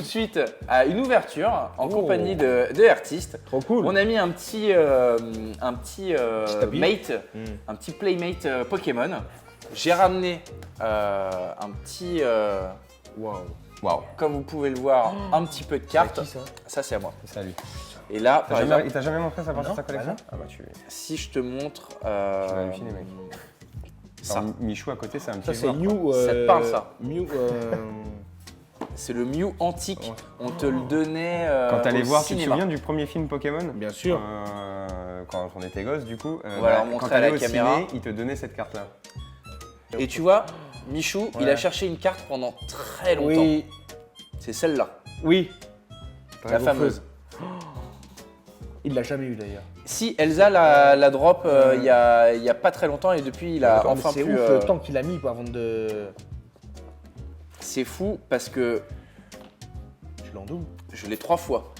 tout de suite à une ouverture en compagnie de artistes. Trop cool. On a mis un petit mate, un petit playmate Pokémon. J'ai ramené un petit, Waouh. comme vous pouvez le voir, un petit peu de cartes. qui, ça Ça, c'est à moi. C'est à lui. Et là, par exemple, Il t'a jamais montré sa partie de sa collection? Ah bah tu si je te montre vas halluciner, mec. ça, Alors, Michou à côté, c'est un petit Ça, c'est joueur, quoi. Mew. Ça te parle, ça Mew. c'est le Mew antique. On te le donnait Quand t'allais au voir, tu te cinéma. souviens du premier film Pokémon? Bien sûr. Quand on était gosse, du coup. On va leur montrer quand à t'allais la au caméra. ciné, il te donnait cette carte-là. Et tu vois, Michou, il a cherché une carte pendant très longtemps. Oui. C'est celle-là, Oui. la fameuse. Il l'a jamais eu d'ailleurs. Si, Elsa la drop il y a pas très longtemps et depuis il a enfin c'est pu. ouf le temps qu'il a mis quoi, avant de. C'est fou parce que Tu l'en doubles. je l'ai 3 fois.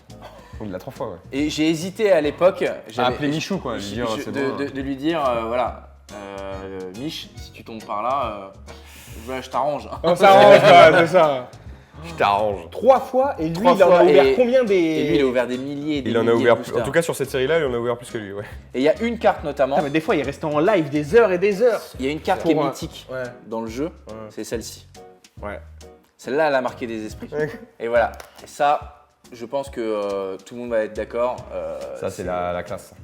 Il l'a 3 fois, ouais. Et j'ai hésité à l'époque. À appeler Michou, quoi. Lui dire, c'est bon. De lui dire, voilà, Mich, si tu tombes par là, je t'arrange. On s'arrange quoi, c'est ça. Je t'arrange. 3 fois et lui 3 il en a fois, ouvert et- combien des. Et lui, il a ouvert des milliers et des Il en a milliers ouvert de plus. boosters. En tout cas, sur cette série-là, il en a ouvert plus que lui, ouais. Et il y a une carte notamment. Ah, mais des fois il est resté en live des heures et des heures. Il y a une carte qui est Pour un- mythique Ouais. dans le jeu, Ouais. c'est celle-ci. Ouais. Celle-là, elle a marqué des esprits. Et voilà. Et ça, je pense que tout le monde va être d'accord. Ça, c'est la classe.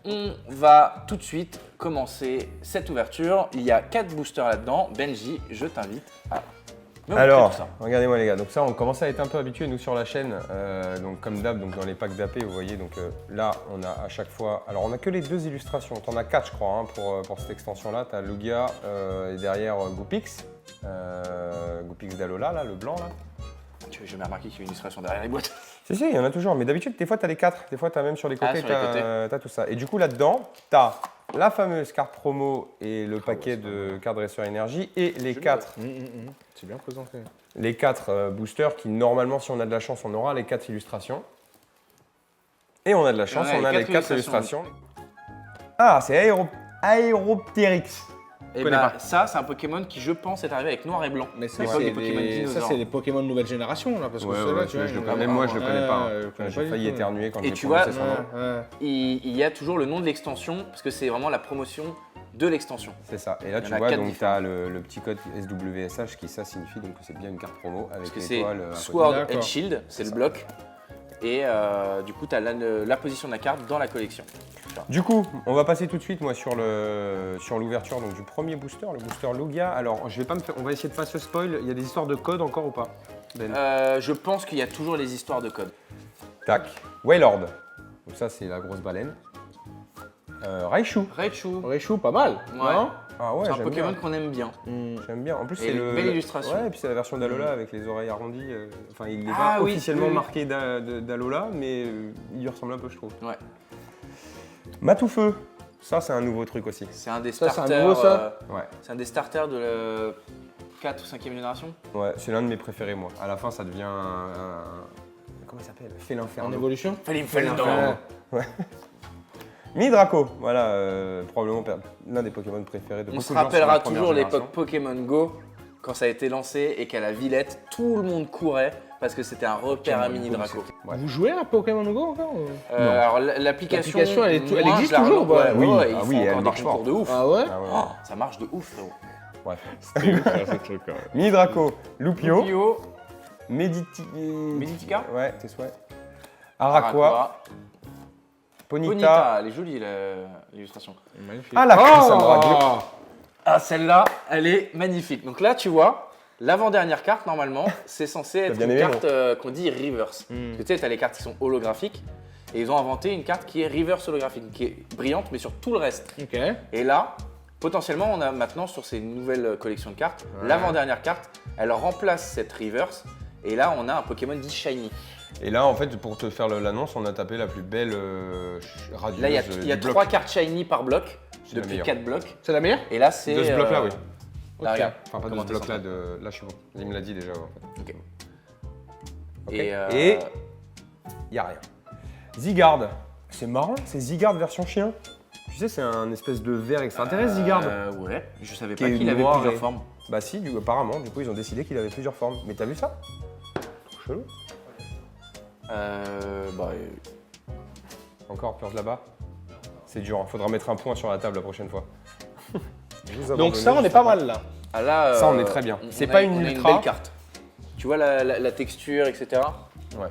On va tout de suite commencer cette ouverture. Il y a 4 boosters là-dedans. Benji, je t'invite à me montrer Alors, tout ça. regardez-moi les gars, donc ça on commence à être un peu habitués nous sur la chaîne, donc comme d'hab, donc dans les packs d'AP vous voyez, donc là on a à chaque fois, alors on a que les 2 illustrations, t'en as 4 je crois hein, pour cette extension là, t'as Lugia et derrière Goopix, Goopix d'Alola là, le blanc là. Tu veux jamais remarqué qu'il y a une illustration derrière les boîtes. Si, il y en a toujours, mais d'habitude des fois t'as les 4, des fois t'as même sur les côtés, sur les côtés. t'as tout ça. Et du coup là-dedans, t'as la fameuse carte promo et le paquet de cartes Dresseur Énergie et les 4. C'est bien présenté. Les 4 boosters qui, normalement, si on a de la chance, on aura les 4 illustrations. Et on a de la chance, Ouais, on a les les 4 4 illustrations. Ah, c'est Aeropteryx. Et connais bah, pas. ça, c'est un Pokémon qui, je pense, est arrivé avec noir et blanc. Mais ça, L'époque c'est des Pokémon les... dinosaures. ça, c'est les Pokémon de nouvelle génération là, parce que ceux-là, tu vois. je le ils- connais. Même moi, je le connais pas. Ouais, je hein. connais J'ai pas failli du tout. éternuer quand Et j'ai tu vois, prononcé son nom. Ouais. Il y a toujours le nom de l'extension, parce que c'est vraiment la promotion de l'extension. C'est ça. Et là, Il y tu en a vois, 4 donc tu as le petit code SWSH qui, ça, signifie donc que c'est bien une carte promo avec Parce que c'est l'étoile. à côté. Sword D'accord. and Shield, c'est le ça. bloc. Et du coup, tu as la position de la carte dans la collection. Du coup, on va passer tout de suite moi sur l'ouverture donc du premier booster, le booster Lugia. Alors, je vais pas me faire, on va essayer de pas se spoil. Il y a des histoires de code encore ou pas Ben. Je pense qu'il y a toujours les histoires de code. Tac. Wailord. Donc ça, c'est la grosse baleine. Raichu. Raichu, Raichu, pas mal. Ouais. Non Ah ouais, c'est un j'aime Pokémon bien. qu'on aime bien. J'aime bien. En plus, Et c'est une belle illustration. Ouais, et puis c'est la version d'Alola avec les oreilles arrondies. Enfin, il n'est Ah pas oui, officiellement oui, oui. marqué d'Alola, mais il lui ressemble un peu, je trouve. Ouais. Matoufeu. Ça, c'est un nouveau truc aussi. C'est un des Ça, c'est un starters. nouveau, ça Ouais. C'est un des starters de la 4 ou 5e génération. Ouais, c'est l'un de mes préférés, moi. À la fin, ça devient comment il s'appelle Félin En Ferno. évolution. Ouais. Midraco, voilà, probablement l'un des Pokémon préférés de On beaucoup se de gens sur la rappellera première toujours génération. l'époque Pokémon Go, quand ça a été lancé et qu'à la Villette, tout le monde courait parce que c'était un repère à mini Draco. Ouais. Vous jouez à Pokémon Go encore Alors l'application, L'application, elle moi, existe je la toujours ou pas relance. Oui, Ouais, ils ah font oui, elle encore des marche concours fort. de ouf. Ah ouais Ah ouais. Oh, ça marche de ouf, frérot. Bref. Midraco, Lupio, Pio, Meditica. Meditica, Ouais, tes souhaits. Araqua, Ponyta. Ponyta, elle est jolie l'illustration. Magnifique. Ah, la crème, ça me ragle. Ah, celle-là, elle est magnifique. Donc là, tu vois, l'avant-dernière carte, normalement, c'est censé être bien une aimé, carte qu'on dit reverse. Parce que tu sais, tu as les cartes qui sont holographiques et ils ont inventé une carte qui est reverse holographique, qui est brillante, mais sur tout le reste. Ok. Et là, potentiellement, on a maintenant sur ces nouvelles collections de cartes, l'avant-dernière carte, elle remplace cette reverse. Et là, on a un Pokémon dit Shiny. Et là, en fait, pour te faire l'annonce, on a tapé la plus belle radieuse Là, il y a du bloc. 3 cartes Shiny par bloc, C'est la depuis meilleure. 4 blocs. C'est la meilleure Et là, c'est. De ce bloc-là, oui. Là, regarde. Enfin, pas de Comment ce t'es bloc-là, senti. là, je suis bon. Il me l'a dit déjà, en fait. Ok. Ok. Et, Et il n'y a rien. Zygarde. C'est marrant, c'est Zygarde version chien. Tu sais, c'est un espèce de ver extraterrestre, Zygarde. Ouais, je savais Qui pas est qu'il avait noir plusieurs et- formes. Bah si, apparemment, du coup, ils ont décidé qu'il avait plusieurs formes. Mais t'as vu ça? chelou. Bah, Encore purge là-bas. C'est dur, il faudra mettre un point sur la table la prochaine fois. Donc ça, on est pas mal là. ah là, Ça, on est très bien. C'est a- pas une on a ultra. belle carte. Tu vois la texture, etc. Ouais.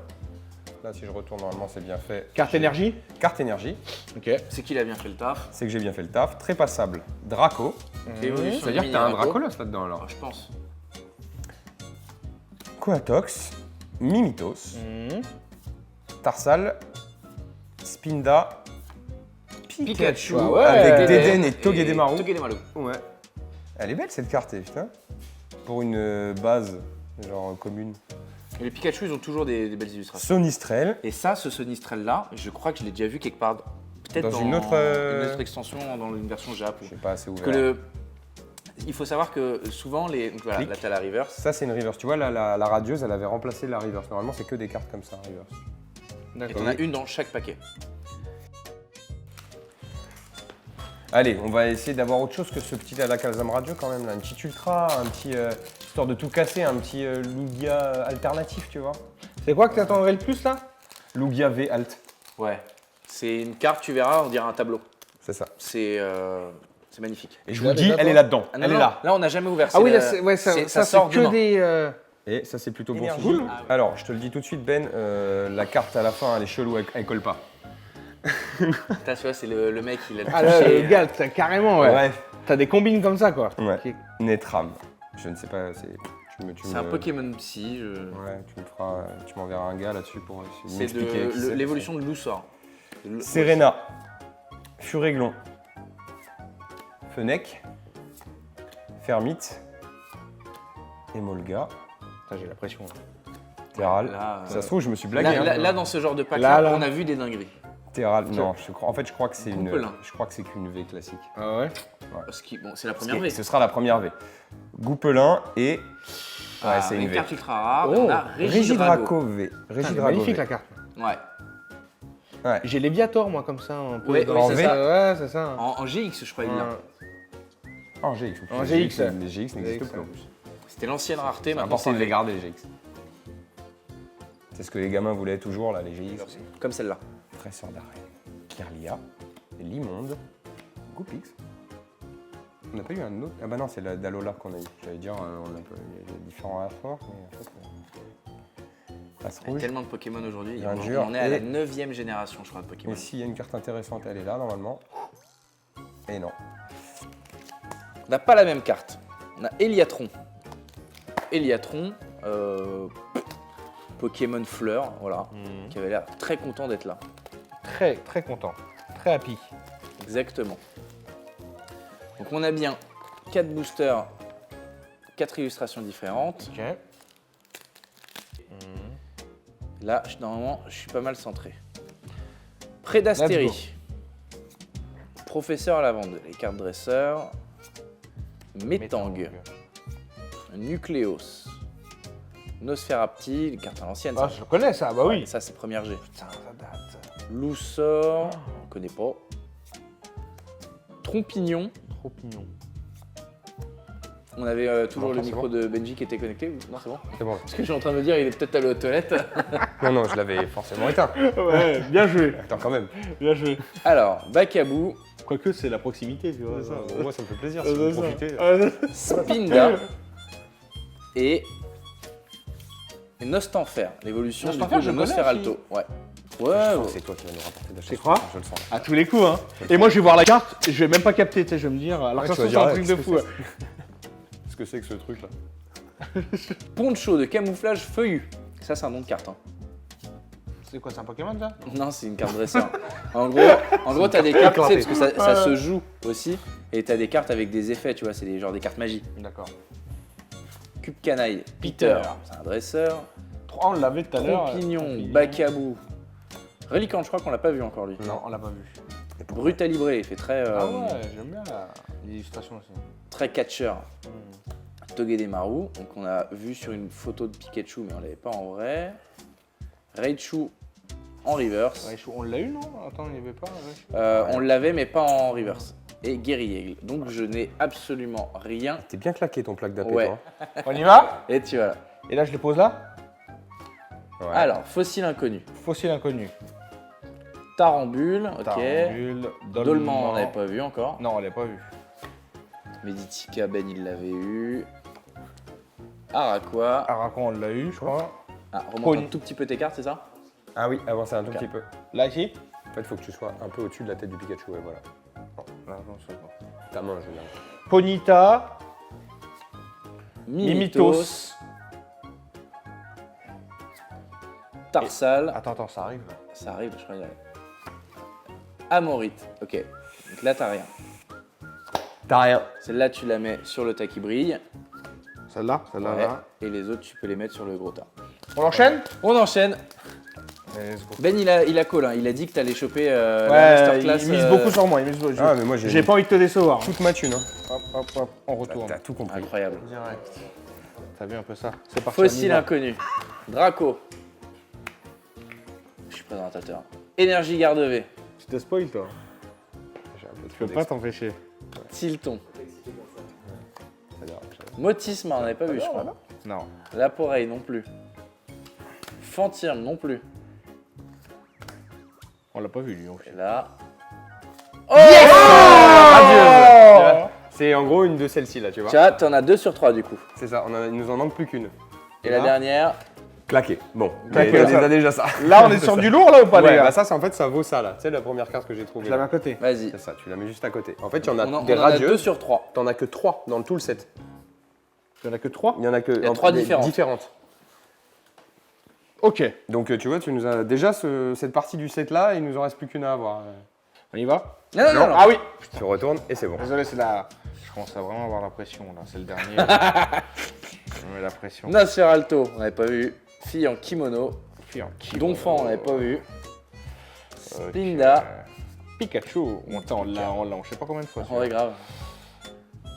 Là, si je retourne, normalement, c'est bien fait. Carte énergie. Carte énergie, Ok. C'est qu'il a bien fait le taf. c'est que j'ai bien fait le taf. Très passable. Draco. Évolution C'est-à-dire du que t'as un mini Draco. Dracolos là-dedans, alors. Je pense. Coatox. Mimitos. Mhm. Tarsal. Spinda. Pikachu. Ah ouais. Avec Dédé Dédenne et Togedemaru. Togedemaru. Ouais. Elle est belle cette carte, putain. Pour une base, genre commune. Et les Pikachu, ils ont toujours des belles illustrations. Sonistrel. Et ça, ce Sonistrel là, je crois que je l'ai déjà vu quelque part. Peut-être Dans dans une autre, extension, dans une version Jap. Je sais pas, assez Parce ouvert. que il faut savoir que souvent, donc voilà, Clic. là t'as la reverse. Ça, c'est une reverse. Tu vois, là, la radieuse, elle avait remplacé la reverse. Normalement, c'est que des cartes comme ça, reverse. Et D'accord. t'en as une dans chaque paquet. Allez, on va essayer d'avoir autre chose que ce petit Alakazam Radio quand même. Là. Une petite ultra, un petit. Histoire de tout casser, un petit Lugia alternatif, tu vois. C'est quoi que t'attendrais le plus là? Lugia V Alt. Ouais. C'est une carte, tu verras, on dirait un tableau. C'est ça. C'est magnifique. Et je Là, vous le dis, déjà, elle toi est là-dedans. Ah non, elle est non, là. Là, on n'a jamais ouvert. Ah oui, C'est, là, ça, ça c'est sort que demain. des. Et ça, c'est plutôt bon Énergie. signe. Ah ouais. Alors, je te le dis tout de suite, Ben, la carte à la fin, elle est chelou, elle colle pas. T'as, tu vois, c'est le mec, il a Ah là, touché. le gars, t'as carrément, ouais. Ouais. T'as des combines comme ça, quoi. Ouais. Ok. Netram. Je ne sais pas, c'est. C'est un Pokémon Psy. Ouais, tu me feras, tu m'enverras un gars là-dessus pour C'est m'expliquer qui c'est. l'évolution de Lussor. Serena, Furéglon, Fennec, Fermite, Emolga, Putain, j'ai la pression. Terral. Là, Ça se trouve, je me suis blagué. là, hein. là, dans ce genre de pack, Là, là, là. on a vu des dingueries. Terral, non, en fait, je crois que c'est une. Poupelin. Je crois que c'est qu'une V classique. Ah ouais. Parce que, bon, c'est la première V. Ce sera la première V. Goupelin et. Ouais, Ah, c'est une V. carte ultra rare. Oh, On a Régidraco V. Putain, elle est Régidraco magnifique V. la carte. Ouais. J'ai les Viator, moi, comme ça, un peu. Ouais, dans- oui, en c'est V. ça. Ouais, c'est ça. En GX, je crois, il l'a. En GX. En GX. Les GX n'existent GX, plus en plus. C'était l'ancienne rareté, C'est maintenant important c'est de les V. garder, les GX. C'est ce que les gamins voulaient toujours, là, les GX. Comme celle-là. Tresseur d'arrêt. Kirlia. Limonde. Goupix. On n'a pas eu un autre. Ah bah non, c'est la d'Alola qu'on a eu. J'allais dire, on a il y a différents rapports, mais en fait. Passe Il y a rouge. tellement de Pokémon aujourd'hui. On Grandeur en est à la et- 9e génération, je crois, de Pokémon. Mais s'il y a une carte intéressante, elle est là normalement. Et non. On n'a pas la même carte. On a Eliatron. Eliatron, Pokémon Fleur, voilà, qui avait l'air très content d'être là. Très, très content. Très happy. Exactement. Donc on a bien 4 boosters, 4 illustrations différentes. Ok. Là, normalement, je suis pas mal centré. Prédastérie. Professeur Lavande, les cartes dresseurs. Métang. Nucléos. Nosferapti, les cartes à l'ancienne. Ah, ça. je connais ça, bah oui. Ça, c'est première G. Putain, ça date. Loussor, on connaît pas. Trompignon. Trop pignon. On avait toujours Non, le c'est micro bon. de Benji qui était connecté. Non, c'est bon. C'est bon. Parce que je suis en train de me dire, il est peut-être allé aux toilettes. Non, non, je l'avais forcément éteint. Ouais, bien joué. Attends, quand même. Bien joué. Alors, Bakabou, Quoique, c'est la proximité, tu vois. Moi, ça me fait plaisir Ah, si vous c'est ça. profitez. Ah, Spinda et Nostanfer, l'évolution du Nostanfer, coup je de connais Nosferalto. Ouais. Je Ouais, sens ouais. que c'est toi qui vas nous rapporter de la Tu chance. crois Je le sens. À tous les coups, hein. Et moi, je vais voir la carte et je vais même pas capter, tu sais, je vais me dire. Alors, Ouais, ça tu vas c'est un dire, truc ouais, de fou. qu'est-ce que Qu'est-ce que c'est que ce truc-là? Poncho de camouflage feuillu. Ça, c'est un nom de carte. Hein. C'est quoi, c'est un Pokémon, ça? Non, c'est une carte dresseur. En gros, t'as des cartes, tu sais, parce que ça se joue aussi, et t'as des cartes avec des effets, tu vois, c'est genre des cartes magie. D'accord. Cube canaille, Peter, c'est un dresseur. On l'avait tout à l'heure. Trompignon, Bakabou. Reliquant, je crois qu'on l'a pas vu encore lui. Non, on l'a pas vu. Brutalibré, il fait très, Ah ouais, j'aime bien l'illustration aussi. très catcher. Togedemaru, donc on a vu sur une photo de Pikachu, mais on l'avait pas en vrai. Raichu en reverse. Ouais, on l'a eu, non? Attends, il n'y avait pas. Ouais. On l'avait, mais pas en reverse. Et Guerrier. Donc je n'ai absolument rien. T'es bien claqué ton plaque d'AP, Ouais. toi. On y va? Et tu vois là. Et là, je les pose là? Ouais. Alors, fossile inconnu. Fossile inconnu. Tarambule, ok. Tarambule, Dolman, on n'avait pas vu encore. Non, on l'a pas vu. Meditica, Ben, il l'avait eu. Araqua. Aragon, on l'a eu, je crois. Ah, remonte Pony. un tout petit peu tes cartes, c'est ça? Ah oui, avancez un tout Ok. petit peu. Là, ici. En fait, il faut que tu sois un peu au-dessus de la tête du Pikachu, et voilà. Là, non, c'est bon. Ta main, je veux dire. Ponyta. Mimitos. Tarsal. Attends, ça arrive là. Ça arrive, je crois qu'il y a. Amorite. Ok. Donc là, t'as rien. T'as rien. Celle-là, tu la mets sur le tas qui brille. Celle-là, celle-là, Ouais. là. Et les autres, tu peux les mettre sur le gros tas. On enchaîne? On enchaîne. Allez, let's go. Ben, il a call. Hein. Il a dit que t'allais choper la Ouais, masterclass. il mise beaucoup sur moi. Il mise beaucoup. Ah, mais moi, J'ai pas envie de te décevoir. toute ma thune. Hein. Hop, hop, hop, on retourne. T'as tout compris. Incroyable. Direct. T'as vu un peu ça? C'est parti. Fossile on y va. inconnu. Draco. Je suis présentateur. Énergie garde V. Tu te spoil toi? J'ai un peu Tu peux pas t'empêcher. Tilton. C'est-à-dire, Motisme, on n'avait pas vu, je crois. Non. Laporeille non plus. Fantirme non plus. On l'a pas vu lui. Et là. Radieuse. C'est en gros une de celles-ci là, tu vois. Tu vois, t'en as 2 sur 3 du coup. C'est ça, il nous en manque plus qu'une. Et la Là. dernière. Claqué. Bon, Claqué, mais ça. t'as déjà ça. Là, on est sur du lourd là ou pas, les Ouais, gars? bah ça, c'est en fait, ça vaut ça là. Tu sais, la première carte que j'ai trouvée. Je la mets à côté. Vas-y. C'est ça, tu la mets juste à côté. En fait, il y en a On des en a 2 radieuses. sur 3. T'en as que 3 dans tout le set. Il y en a que 3. Il y en a que. Il y a 3 des- différentes. Ok. Donc, tu vois, tu nous as déjà cette partie du set là, il nous en reste plus qu'une à avoir. On y va? Non. Ah oui. Tu retournes et c'est bon. Désolé, c'est la. Je commence à vraiment avoir la pression là. C'est le dernier. Je me mets la pression. Nosferalto, on n'avait pas vu. Fille en kimono. Puis en qui- Donphan, on n'avait pas vu. Ok. Spinda. Pikachu. On l'a, on sait pas combien de fois. Oh, ouais, grave.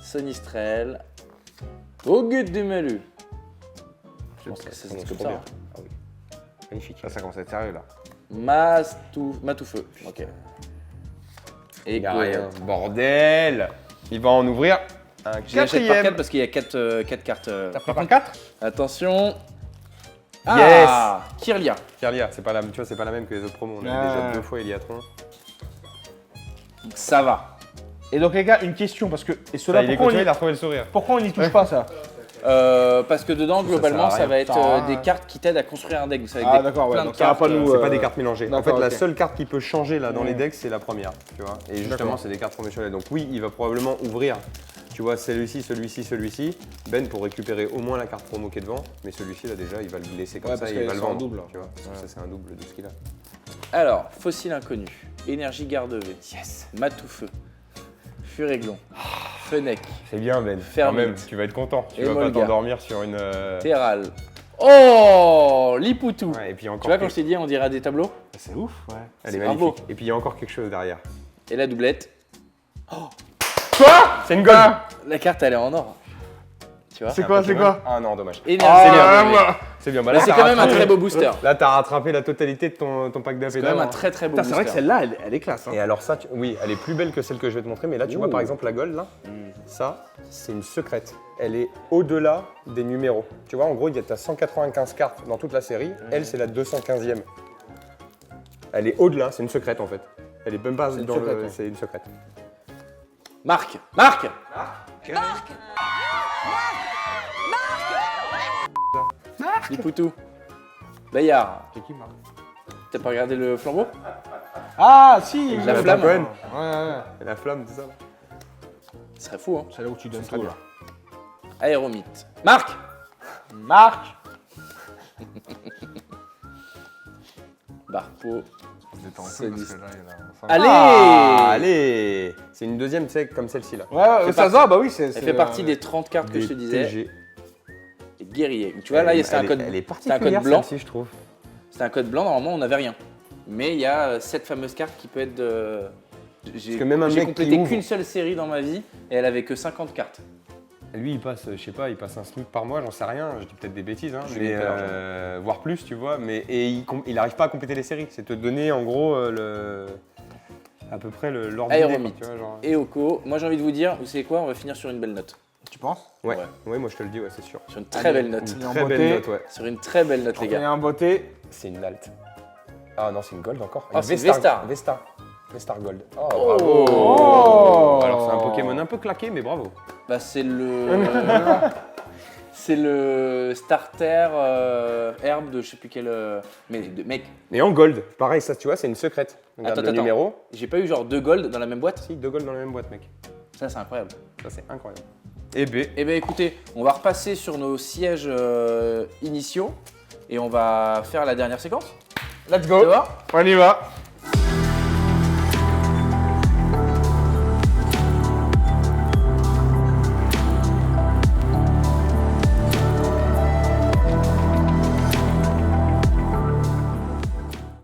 Sonistrel. Augut du Melu. Je pense que ça se dit comme ça. Hein. Ah oui. Magnifique. Ça commence à être sérieux là. Matoufeu. Ok. Et Il y a Goël. rien. Bordel. Il va en ouvrir un Je l'achète par 4 4ème. parce qu'il y a 4 cartes. T'as pris par 4? Attention. Yes. Ah, Kirlia. Kirlia, c'est pas la, tu vois, c'est pas la même que les autres promos. On a Ah. déjà 2 fois Eliatron. Ça va. Et donc les gars, une question parce que. Et Ça, cela, il est pourquoi, continué, il a retrouvé le sourire. pourquoi on n'y touche pas ça? Parce que dedans, globalement, sert à ça rien. va être Ça sert à des rien. cartes qui t'aident à construire un deck. Vous savez, Ah, des- d'accord, ouais, plein de donc ça va cartes, pas nous, C'est Euh, pas des cartes mélangées. En fait, d'accord, la ok. seule carte qui peut changer là dans les Mm. decks, c'est la première, tu vois. Et justement, D'accord. c'est des cartes promotionnelles. Donc oui, il va probablement ouvrir, tu vois, celui-ci, celui-ci, celui-ci. Ben pour récupérer au moins la carte promo qui est devant, mais celui-ci là déjà, il va le laisser comme Ouais, ça parce et que il va le c'est un vendre. double. Tu vois, parce que ça c'est un double de ce qu'il a. Alors, Fossile Inconnu, Énergie Garde V, yes. Matoufeu, Furéglon, Fennec, C'est bien Ben. Quand Fermite. même, tu vas être content. Tu Et vas pas Molga. t'endormir sur une. Terral. Oh, Lipoutou. Ouais, et puis encore. Tu vois, quand je t'ai dit, on dirait des tableaux. C'est ouf, ouais. Elle est c'est bravo. magnifique. Et puis il y a encore quelque chose derrière. Et la doublette. C'est une gold. La carte, elle est en or. Tu vois. C'est quoi, c'est quoi? Ah non, dommage. Énergie C'est bien, Garde V. voilà. C'est bien. Bah, Là, là, c'est t'as quand même un rattrapé- très beau booster. Là, t'as rattrapé la totalité de ton pack d'AP. C'est quand même un très très beau Putain, booster. c'est vrai que celle-là, elle est classe. Hein. Et alors ça, oui, elle est plus belle que celle que je vais te montrer, mais là tu vois par exemple la gold là, ça c'est une secrète. Elle est au-delà des numéros. Tu vois, en gros, il y a 195 cartes dans toute la série, elle c'est la 215e. Elle est au-delà, c'est une secrète en fait. Elle est même pas une dans secrète, le... ouais. C'est une secrète. Marc. Lipoutou. Bayard. C'est qui, Marc? T'as pas regardé le flambeau? Ah, si. La ouais, flamme. Ouais, ouais. Et la flamme, tout ça. Ce serait fou, hein. C'est là où tu donnes Très tout, bien. là. Aéromite. Marc. Marc. Barpo. Vous êtes en C'est feu parce dit. que là, il y en a. Enfin, Allez. Ah, allez. C'est une deuxième, tu sais, comme celle-ci là. Ouais, ouais, fait ça partie- se voit, bah oui, c'est. Elle fait partie des 30 cartes que je te disais. TG. Et guerrier. Tu vois, là, c'est un code. Elle est c'est un code particulière blanc. celle-ci, je trouve. C'est un code blanc, normalement, on n'avait rien. Mais il y a cette fameuse carte qui peut être de. J'ai que même un j'ai mec qui complété ouvre- qu'une seule série dans ma vie et elle avait que 50 cartes. Lui, il passe, je sais pas, il passe un SMIC par mois, j'en sais rien, je dis peut-être des bêtises, hein, Je mais, l'ai pas, voire plus, tu vois, mais et il arrive pas à compléter les séries, c'est te donner en gros à peu près l'ordre d'idée, Aéromite. quoi, tu vois, genre. Et Oko, moi j'ai envie de vous dire, vous savez quoi, on va finir sur une belle note. Tu penses? Ouais. Ouais. Ouais, moi je te le dis, ouais, c'est sûr. Sur une très belle note. Il est en Très beauté. belle note, ouais. Sur une très belle note, les Il est gars. en beauté. C'est une Alt. Ah non, c'est une Gold encore. Ah, Une c'est Vestar. Vestar Gold. Oh, Oh. bravo. Oh. Alors c'est un Pokémon un peu claqué, mais bravo. Bah, c'est le. C'est le starter herbe de je sais plus quel. Mais mec, Et en Gold, pareil, ça tu vois, c'est une secrète. Regarde Attends, le numéro. j'ai pas eu genre 2 gold dans la même boîte. Si, 2 Gold dans la même boîte, mec. Ça, c'est incroyable. Ça c'est incroyable. Et B. Eh bien, écoutez, on va repasser sur nos sièges initiaux et on va faire la dernière séquence. Let's Tu go. vois? On y va.